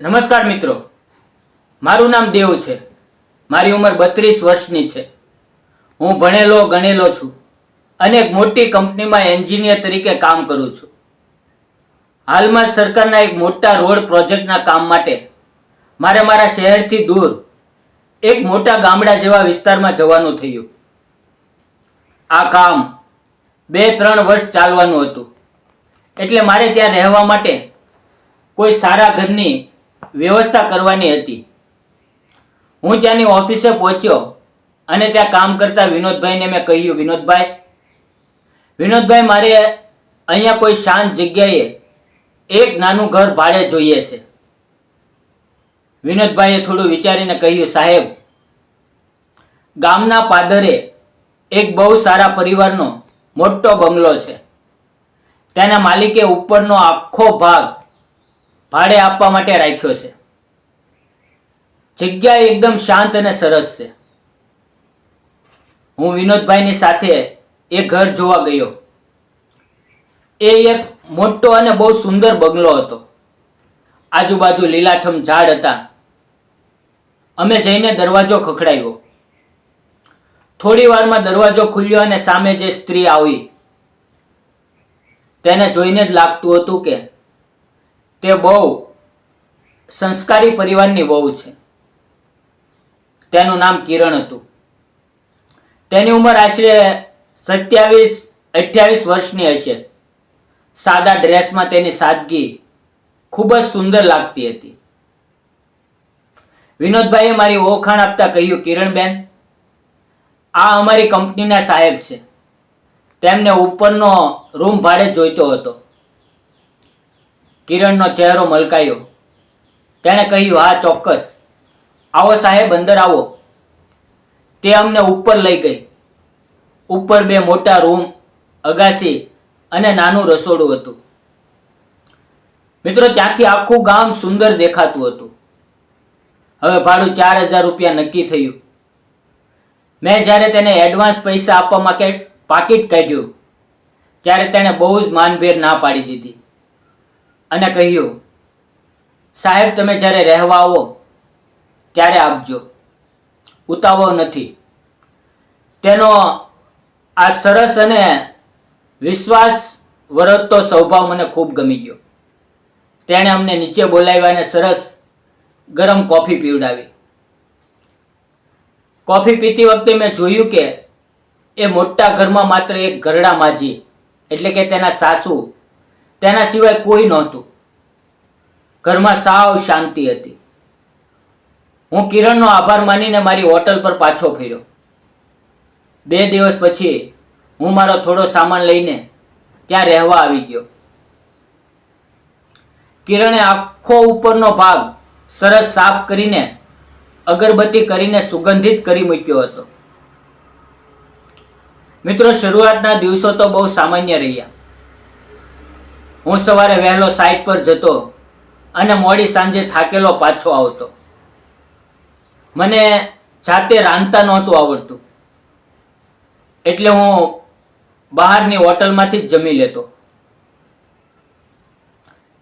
નમસ્કાર મિત્રો, મારું નામ દેવ છે. મારી ઉંમર 32 વર્ષની છે. હું ભણેલો ગણેલો છું અને એક મોટી કંપનીમાં એન્જિનિયર તરીકે કામ કરું છું. હાલમાં સરકારના એક મોટા રોડ પ્રોજેક્ટના કામ માટે મારે મારા શહેરથી દૂર એક મોટા ગામડા જેવા વિસ્તારમાં જવાનું થયું. આ કામ 2-3 વર્ષ ચાલવાનું હતું, એટલે મારે ત્યાં રહેવા માટે કોઈ સારા ઘરની વ્યવસ્થા કરવાની હતી. હું ત્યાંની ઓફિસે પહોંચ્યો અને ત્યાં કામ કરતા વિનોદભાઈને મેં કહ્યું, વિનોદભાઈ, મારે અહીંયા કોઈ શાંત જગ્યાએ એક નાનું ઘર ભાડે જોઈએ છે. વિનોદભાઈએ થોડું વિચારીને કહ્યું, સાહેબ, ગામના પાદરે એક બહુ સારા પરિવારનો મોટો બંગલો છે. તેના માલિકે ઉપરનો આખો ભાગ ભાડે આપવા માટે રાખ્યો છે. જગ્યા એકદમ શાંત અને સરસ છે. હું વિનોદભાઈની સાથે એ ઘર જોવા ગયો. એ એક મોટો અને બહુ સુંદર બંગલો હતો. આજુબાજુ લીલાછમ ઝાડ હતા. અમે જઈને દરવાજો ખખડાવ્યો. થોડી વારમાં દરવાજો ખુલ્યો અને સામે જે સ્ત્રી આવી, તેને જોઈને જ લાગતું હતું કે તે બહુ સંસ્કારી પરિવારની વહુ છે. તેનું નામ કિરણ હતું. તેની ઉંમર આશરે 27-28 વર્ષની હશે. સાદા ડ્રેસમાં તેની સાદગી ખૂબ જ સુંદર લાગતી હતી. વિનોદભાઈએ મારી ઓળખાણ આપતા કહ્યું, કિરણબેન, આ અમારી કંપનીના સાહેબ છે. તેમને ઉપરનો રૂમ ભાડે જોઈતો હતો. કિરણનો ચહેરો મલકાયો. તેણે કહ્યું, હા, ચોક્કસ, આવો સાહેબ, અંદર આવો. તે અમને ઉપર લઈ ગઈ. ઉપર 2 મોટા રૂમ, અગાસી અને નાનું રસોડું હતું. મિત્રો, ત્યાંથી આખું ગામ સુંદર દેખાતું હતું. હવે ભાડું 4000 રૂપિયા નક્કી થયું. મેં જ્યારે તેને એડવાન્સ પૈસા આપવા માટે પાકીટ કાઢ્યું ત્યારે તેણે બહુ જ માનભેર ના પાડી દીધી અને કહ્યું, સાહેબ, તમે જ્યારે રહેવા આવો ત્યારે આપજો, ઉતાવળ નથી. તેનો આ સરસ અને વિશ્વાસ વર્તતો સ્વભાવ મને ખૂબ ગમી ગયો. તેણે અમને નીચે બોલાવ્યા અને સરસ ગરમ કોફી પીવડાવી. કોફી પીતી વખતે મેં જોયું કે એ મોટા ઘરમાં માત્ર એક ઘરડા માજી એટલે કે તેના સાસુ, તેના સિવાય કોઈ નહોતું. ઘરમાં સાવ શાંતિ હતી. હું કિરણનો આભાર માનીને મારી હોટલ પર પાછો ફર્યો. 2 દિવસ પછી હું મારો થોડો સામાન લઈને ત્યાં રહેવા આવી ગયો. કિરણે આખો ઉપરનો ભાગ સરસ સાફ કરીને અગરબત્તી કરીને સુગંધિત કરી મૂક્યો હતો. મિત્રો, શરૂઆતના દિવસો તો બહુ સામાન્ય રહ્યા. હું સવારે વહેલો સાઇટ પર જતો અને મોડી સાંજે થાકેલો પાછો આવતો. મને જાતે રાંધતા નહોતું આવડતું, એટલે હું બહારની હોટલમાંથી જ જમી લેતો.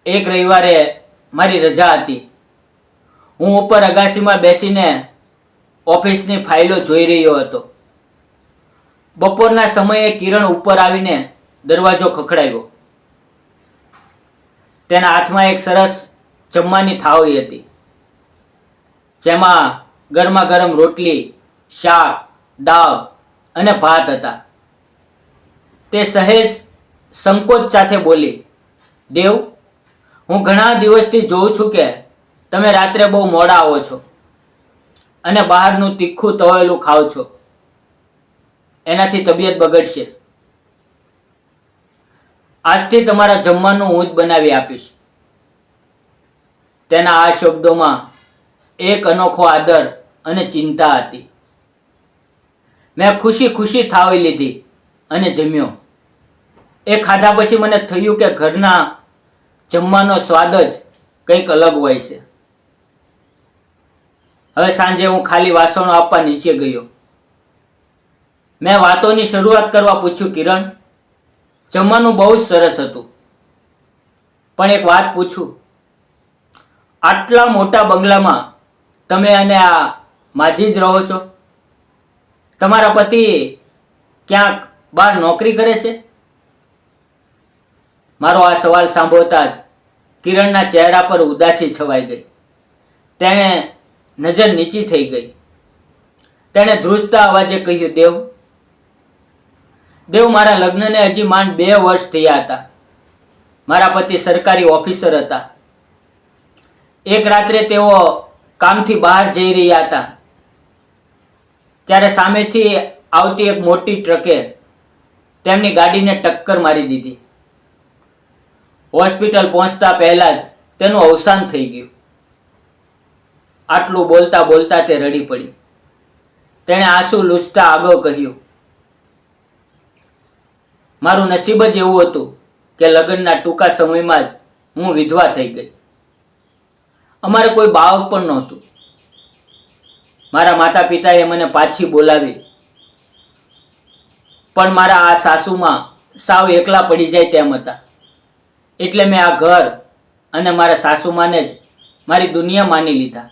એક રવિવારે મારી રજા હતી. હું ઉપર અગાસીમાં બેસીને ઓફિસની ફાઇલો જોઈ રહ્યો હતો. બપોરના સમયે કિરણ ઉપર આવીને દરવાજો ખખડાવ્યો. તેના હાથમાં એક સરસ જમવાની થાળી હતી, જેમાં ગરમા ગરમ રોટલી, શાક, દાળ અને ભાત હતા. તે સહેજ સંકોચ સાથે બોલી, દેવ, હું ઘણા દિવસથી જોઉં છું કે તમે રાત્રે બહુ મોડા આવો છો અને બહારનું તીખું તળેલું ખાવ છો. એનાથી તબિયત બગડશે. આજથી તમારા જમવાનું હું જ બનાવી આપીશ. તેના આ શબ્દોમાં એક અનોખો આદર અને ચિંતા હતી. મેં ખુશી ખુશી થાળી લીધી અને જમ્યો. એ ખાધા પછી મને થયું કે ઘરના જમવાનો સ્વાદ જ કંઈક અલગ હોય છે. હવે સાંજે હું ખાલી વાસણો આપવા નીચે ગયો. મેં વાતોની શરૂઆત કરવા પૂછ્યું, કિરણ, જમવાનું બહુ જ સરસ હતું, પણ એક વાત પૂછું, આટલા મોટા બંગલામાં તમે અને આ માજી જ રહો છો? તમારા પતિ ક્યાંક બહાર નોકરી કરે છે? મારો આ સવાલ સાંભળતા જ કિરણના ચહેરા પર ઉદાસી છવાઈ ગઈ. તેણે નજર નીચી થઈ ગઈ. તેણે ધ્રુજતા અવાજે કહ્યું, દેવ, મારા લગ્નને હજી માંડ 2 વર્ષ થયા હતા. મારા પતિ સરકારી ઓફિસર હતા. એક રાત્રે તેઓ કામથી બહાર જઈ રહ્યા હતા ત્યારે સામેથી આવતી એક મોટી ટ્રકે તેમની ગાડીને ટક્કર મારી દીધી. હોસ્પિટલ પહોંચતા પહેલા જ તેનું અવસાન થઈ ગયું. આટલું બોલતા બોલતા તે રડી પડી. તેણે આંસુ લૂછતા આગળ કહ્યું, મારું નસીબ જ એવું હતું કે લગ્નના ટૂંકા સમયમાં જ હું વિધવા થઈ ગઈ. અમારે કોઈ બાળક પણ નહોતું. મારા માતા પિતાએ મને પાછી બોલાવી, પણ મારા આ સાસુમાં સાવ એકલા પડી જાય તેમ હતા. એટલે મેં આ ઘર અને મારા સાસુમાને જ મારી દુનિયા માની લીધા.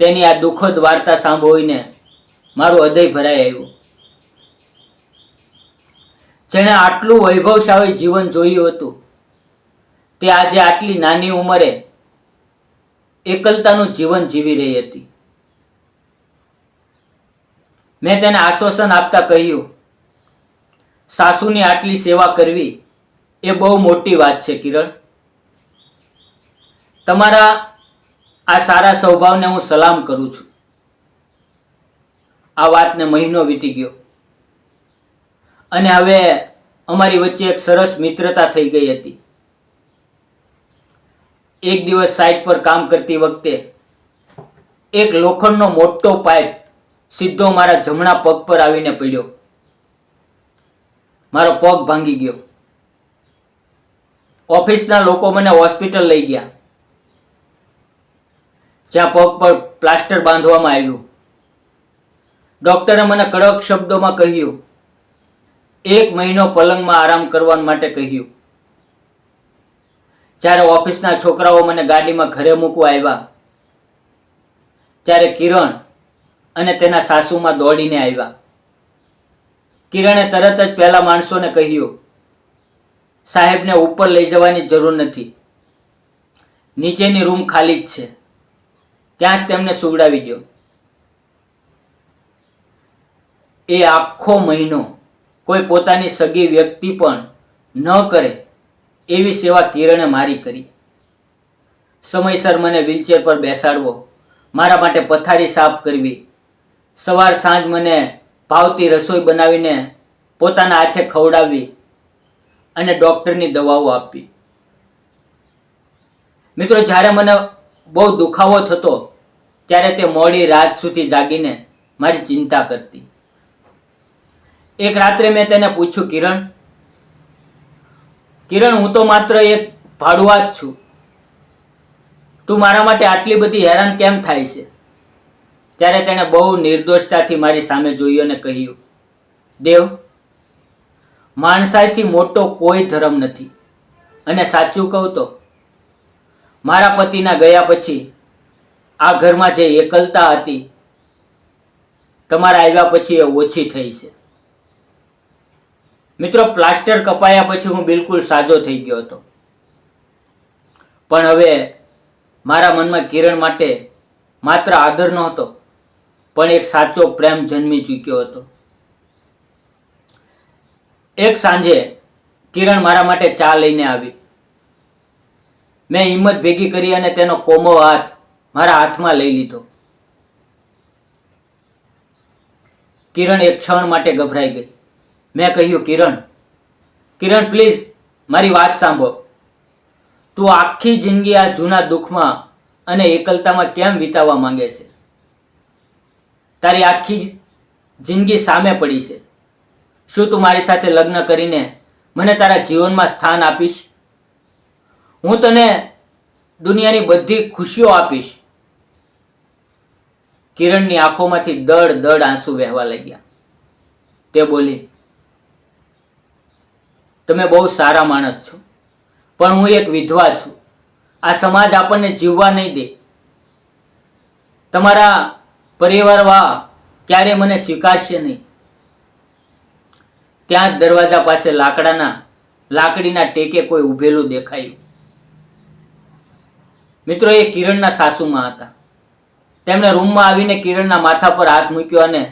તેની આ દુઃખદ વાર્તા સાંભળીને મારું હૃદય ભરાઈ આવ્યું. જેણે આટલું વૈભવશાળી જીવન જોયું હતું તે આજે આટલી નાની ઉંમરે એકલતાનું જીવન જીવી રહી હતી. મેં તેને આશ્વાસન આપતા કહ્યું, સાસુની આટલી સેવા કરવી એ બહુ મોટી વાત છે કિરણ. તમારા આ સારા સ્વભાવને હું સલામ કરું છું. આ વાતને મહિનો વીતી ગયો અને હવે અમારી વચ્ચે એક સરસ મિત્રતા થઈ ગઈ હતી. એક દિવસ સાઇટ પર કામ કરતી વખતે એક લોખંડનો મોટો પાઇપ સીધો મારા જમણા પગ પર આવીને પડ્યો. મારો પગ ભાંગી ગયો. ઓફિસના લોકો મને હોસ્પિટલ લઈ ગયા, જ્યાં પગ પર પ્લાસ્ટર બાંધવામાં આવ્યું. ડોક્ટરે મને કડક શબ્દોમાં કહ્યું, 1 મહિનો પલંગમાં આરામ કરવા માટે કહ્યું. જ્યારે ઓફિસના છોકરાઓ મને ગાડીમાં ઘરે મૂકવા આવ્યા ત્યારે કિરણ અને તેના સાસુમાં દોડીને આવ્યા. કિરણે તરત જ પહેલા માણસોને કહ્યું, સાહેબને ઉપર લઈ જવાની જરૂર નથી, નીચેની રૂમ ખાલી જ છે, ત્યાં જ તેમને સુવડાવી દો. એ આખો મહિનો કોઈ પોતાની સગી વ્યક્તિ પણ ન કરે એવી સેવા કિરણે મારી કરી. સમયસર મને વ્હીલચેર પર બેસાડવો, મારા માટે પથારી સાફ કરવી, સવાર સાંજ મને ભાવતી રસોઈ બનાવીને પોતાના હાથે ખવડાવવી અને ડૉક્ટરની દવાઓ આપવી. મિત્રો, જ્યારે મને બહુ દુખાવો થતો ત્યારે તે મોડી રાત સુધી જાગીને મારી ચિંતા કરતી. એક રાત્રે મેં તેને પૂછ્યું, કિરણ, હું તો માત્ર એક ભાડુઆત છું. તું મારા માટે આટલી બધી હેરાન કેમ થાય છે? ત્યારે તેણે બહુ નિર્દોષતાથી મારી સામે જોયું અને કહ્યું, દેવ, માણસાઈથી મોટો કોઈ ધર્મ નથી. અને સાચું કહું તો મારા પતિના ગયા પછી આ ઘરમાં જે એકલતા હતી તમારા આવ્યા પછી એ ઓછી થઈ છે. મિત્રો, પ્લાસ્ટર કપાયા પછી હું બિલકુલ સાજો થઈ ગયો હતો, પણ હવે મારા મનમાં કિરણ માટે માત્ર આદર નહોતો, પણ એક સાચો પ્રેમ જન્મી ચૂક્યો હતો. એક સાંજે કિરણ મારા માટે ચા લઈને આવી. મેં હિંમત ભેગી કરી અને તેનો કોમળ હાથ મારા હાથમાં લઈ લીધો. કિરણ એક ક્ષણ માટે ગભરાઈ ગઈ. મેં કહ્યું, કિરણ, પ્લીઝ મારી વાત સાંભળ. તું આખી જિંદગી આ જૂના દુઃખમાં અને એકલતામાં કેમ વિતાવવા માંગે છે? તારી આખી જિંદગી સામે પડી છે. શું તું મારી સાથે લગ્ન કરીને મને તારા જીવનમાં સ્થાન આપીશ? હું તને દુનિયાની બધી ખુશીઓ આપીશ. કિરણની આંખોમાંથી દળ આંસુ વહેવા લાગ્યા. તે બોલી, તમે બહુ સારા માણસ છો, પણ હું એક વિધવા છું. આ સમાજ આપણને જીવવા નહીં દે. તમારા પરિવારવાળા ક્યારે મને સ્વીકારશે નહીં. ત્યાં જ દરવાજા પાસે લાકડીના ટેકે કોઈ ઊભેલું દેખાયું. મિત્રો, એ કિરણના સાસુમાં હતા. તેમણે રૂમમાં આવીને કિરણના માથા પર હાથ મૂક્યો અને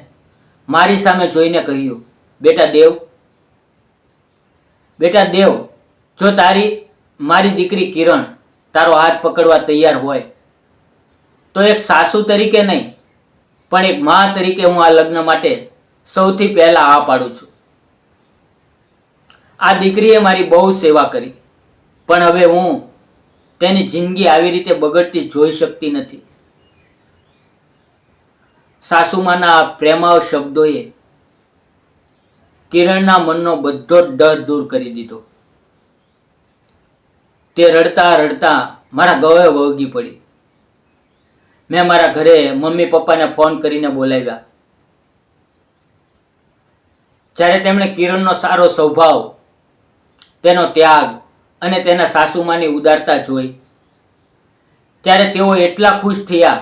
મારી સામે જોઈને કહ્યું, બેટા દેવ, જો મારી દીકરી કિરણ તારો હાથ પકડવા તૈયાર હોય તો એક સાસુ તરીકે નહીં પણ એક મા તરીકે હું આ લગ્ન માટે સૌથી પહેલા આ પાડું છું. આ દીકરીએ મારી બહુ સેવા કરી, પણ હવે હું તેની જિંદગી આવી રીતે બગડતી જોઈ શકતી નથી. સાસુમાના આ પ્રેમાળ શબ્દોએ કિરણના મનનો બધો જ ડર દૂર કરી દીધો. તે રડતા રડતા મારા ગળે વળગી પડી. મેં મારા ઘરે મમ્મી પપ્પાને ફોન કરીને બોલાવ્યા. જ્યારે તેમણે કિરણનો સારો સ્વભાવ, તેનો ત્યાગ અને તેના સાસુમાની ઉદારતા જોઈ ત્યારે તેઓ એટલા ખુશ થયા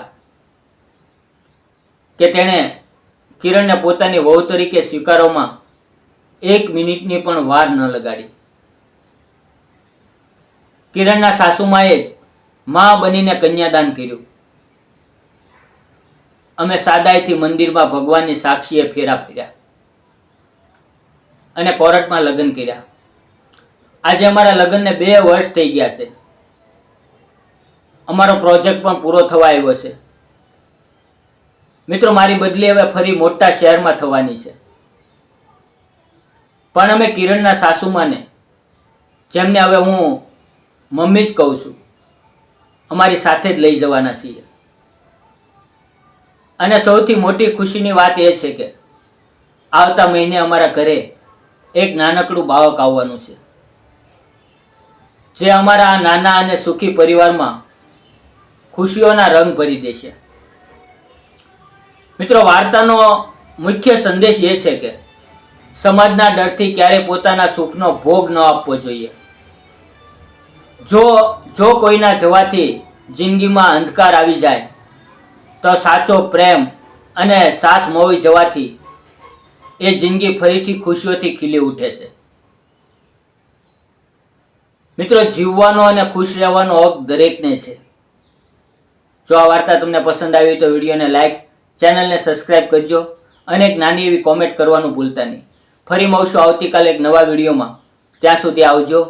કે તેણે કિરણને પોતાની વહુ તરીકે સ્વીકારવામાં 1 મિનિટની પણ વાર ન લગાડી. કિરણના સાસુમાએ જ મા બનીને કન્યાદાન કર્યું. અમે સાદાઈથી મંદિરમાં ભગવાનની સાક્ષીએ ફેરા ફર્યા અને કોર્ટમાં લગ્ન કર્યા. આજે અમારા લગ્નને 2 વર્ષ થઈ ગયા છે. અમારો પ્રોજેક્ટ પણ પૂરો થવા આવ્યો છે. મિત્રો, મારી બદલી હવે ફરી મોટા શહેરમાં થવાની છે. પણ અમે કિરણના સાસુમાને, જેમને હવે હું મમ્મી જ કહું છું, અમારી સાથે જ લઈ જવાના છીએ. અને સૌથી મોટી ખુશીની વાત એ છે કે આવતા મહિને અમારા ઘરે એક નાનકડું બાળક આવવાનું છે, જે અમારા આ નાના અને સુખી પરિવારમાં ખુશીઓના રંગ ભરી દેશે. મિત્રો, વાર્તાનો મુખ્ય સંદેશ એ છે કે સમાજના ડરથી ક્યારેય પોતાના સુખનો ભોગ ન આપવો જોઈએ. જો કોઈના જવાથી જિંદગીમાં અંધકાર આવી જાય તો સાચો પ્રેમ અને સાથ મળી જવાથી એ જિંદગી ફરીથી ખુશીઓથી ખીલી ઉઠે છે. મિત્રો, જીવવાનો અને ખુશ રહેવાનો હક દરેકને છે. જો આ વાર્તા તમને પસંદ આવી તો વિડીયોને લાઈક, ચેનલને સબસ્ક્રાઈબ કરજો અને એક નાની એવી કોમેન્ટ કરવાનું ભૂલતા નહીં. ફરી મળશું આવતીકાલે એક નવા વિડીયોમાં. ત્યાં સુધી આવજો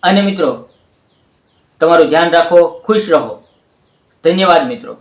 અને મિત્રો, તમારું ધ્યાન રાખો, ખુશ રહો. ધન્યવાદ મિત્રો.